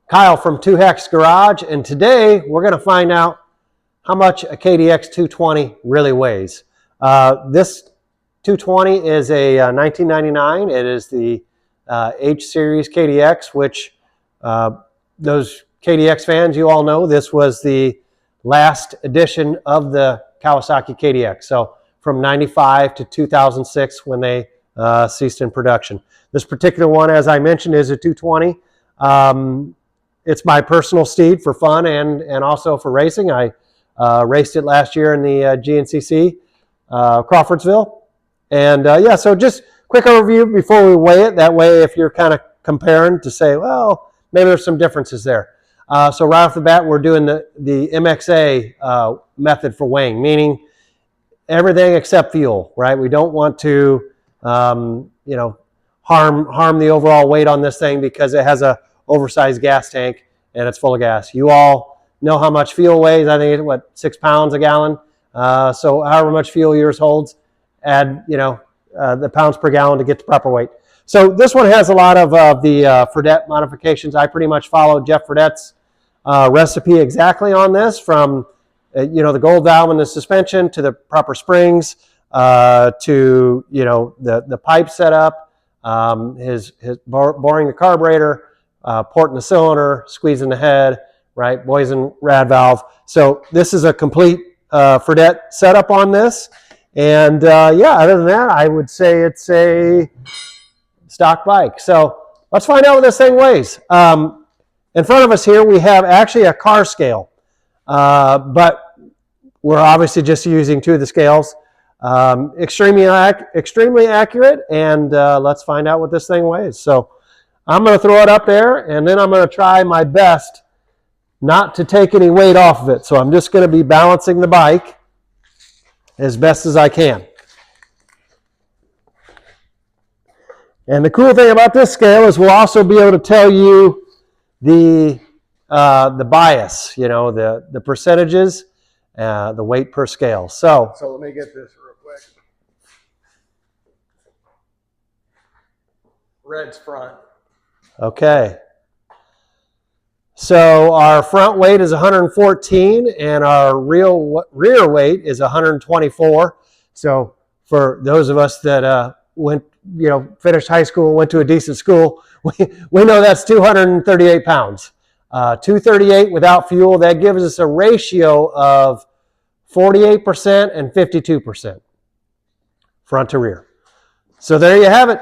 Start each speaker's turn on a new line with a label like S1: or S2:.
S1: Kyle from 2Hex Garage, and today we're going to find out how much a KDX 220 really weighs. This 220 is a 1999. It is the H series KDX, which those KDX fans, you all know this was the last edition of the Kawasaki KDX. So from 95 to 2006 when they ceased in production. This particular one, as I mentioned, is a 220. It's my personal steed for fun and also for racing. I raced it last year in the GNCC Crawfordsville. And yeah, so just quick overview before we weigh it. That way, if you're kind of comparing to say, well, maybe there's some differences there. So right off the bat, we're doing the MXA method for weighing, meaning everything except fuel, right? We don't want to, harm the overall weight on this thing because it has a oversized gas tank and it's full of gas. You all know how much fuel weighs. I think it's 6 pounds a gallon. So however much fuel yours holds, add the pounds per gallon to get the proper weight. So this one has a lot of the Fredette modifications. I pretty much followed Jeff Fredette's recipe exactly on this, from the gold valve and the suspension to the proper springs, to the pipe setup, his boring the carburetor, porting the cylinder, squeezing the head, right, Boysen rad valve. So this is a complete Fredette setup on this. And yeah, other than that, I would say it's a stock bike. So let's find out what this thing weighs. In front of us here, we have actually a car scale, but we're obviously just using two of the scales. Extremely accurate, and let's find out what this thing weighs. So I'm going to throw it up there, and then I'm going to try my best not to take any weight off of it. So I'm just going to be balancing the bike as best as I can. And the cool thing about this scale is we'll also be able to tell you the bias, the percentages, the weight per scale. So
S2: let me get this real quick. Red's front.
S1: Okay. So our front weight is 114 and our rear weight is 124. So for those of us that finished high school, went to a decent school, we know that's 238 pounds. 238 without fuel, that gives us a ratio of 48% and 52% front to rear. So there you have it.